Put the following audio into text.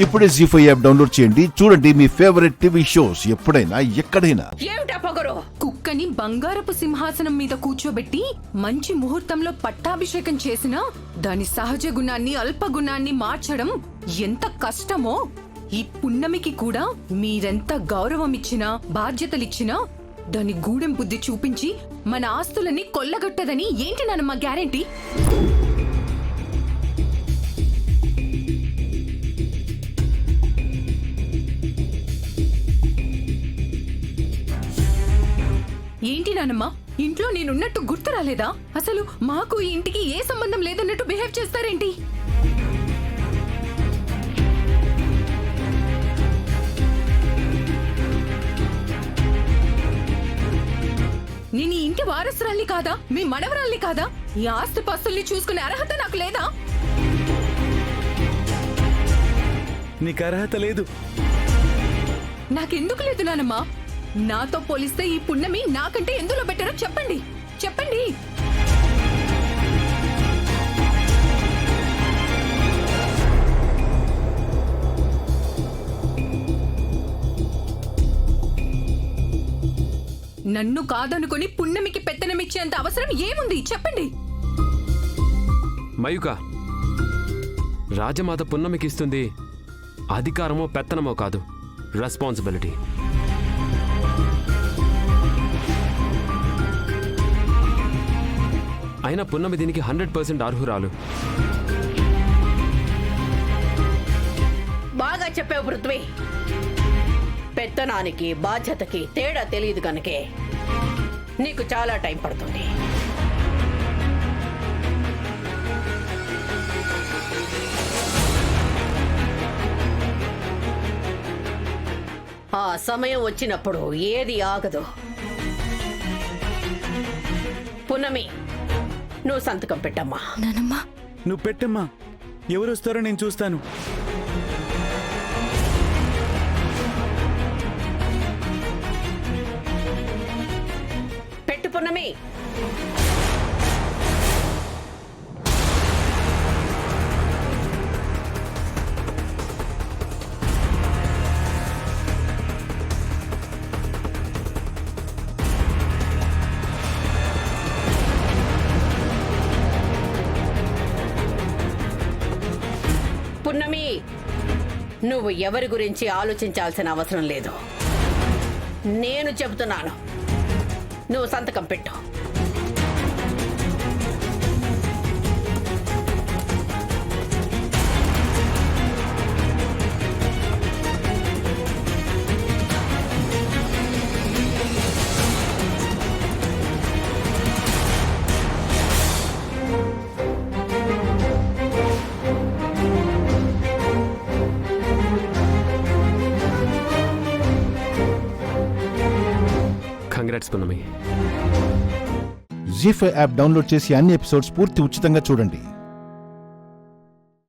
ఇప్పుడే జీ5 app download చేయండి. చూడండి మీ ఫేవరెట్ టీవీ షోస్ ఎప్పుడైనా ఎక్కడైనా. కుక్కని బంగారపు సింహాసనం మీద కూర్చోబెట్టి మంచి ముహూర్తంలో పట్టాభిషేకం చేసినా దాని సహజ గుణాన్ని అల్పగుణాన్ని మార్చడం ఎంత కష్టమో ఈ పున్నమికి కూడా మీరెంత గౌరవం ఇచ్చినా బాధ్యతలిచ్చినా దాని గూడెం బుద్ధి చూపించి మన ఆస్తులని కొల్లగొట్టదని ఏంటి నానమ్మ గ్యారెంటీ? ఏంటి నానమ్మ, ఇంట్లో నేనున్నట్టు గుర్తు రాలేదా? అసలు మాకు ఈ ఇంటికి ఏ సంబంధం లేదన్నట్టు బిహేవ్ చేస్తారేంటి? నేను ఈ ఇంటి వారసురాల్ని కాదా? మీ మనవరాల్ని కాదా? ఈ ఆస్తి పాస్తుల్ని చూసుకునే అర్హత నాకు లేదా? నీకు అర్హత లేదు. నాకెందుకు లేదు నానమ్మా? నాతో పోలిస్తే ఈ పున్నమి నాకంటే ఎందులో బెటరో చెప్పండి, చెప్పండి. నన్ను కాదనుకొని పున్నమికి పెత్తనమిచ్చేంత అవసరం ఏముంది చెప్పండి. మయూక, రాజమాత పున్నమికిస్తుంది అధికారమో పెత్తనమో కాదు, రెస్పాన్సిబిలిటీ. అయినా పున్నమి దీనికి 100% అర్హురాలు. బాగా చెప్పావు పృథ్వీ. పెత్తనానికి బాధ్యతకి తేడా తెలియదు కనుకే నీకు చాలా టైం పడుతుంది. ఆ సమయం వచ్చినప్పుడు ఏది ఆగదు. పున్నమి, నువ్వు సంతకం పెట్టమ్మా. నానమ్మా, నువ్వు పెట్టమ్మా. ఎవరు వస్తారో నేను చూస్తాను. పెట్టు పున్నమి. పున్నమి, నువ్వు ఎవరి గురించి ఆలోచించాల్సిన అవసరం లేదు. నేను చెబుతున్నాను, నువ్వు సంతకం పెట్టు. కంగ్రాట్స్ పున్నమి. జీ5 యాప్ డౌన్లోడ్ చేసి అన్ని ఎపిసోడ్స్ పూర్తి ఉచితంగా చూడండి.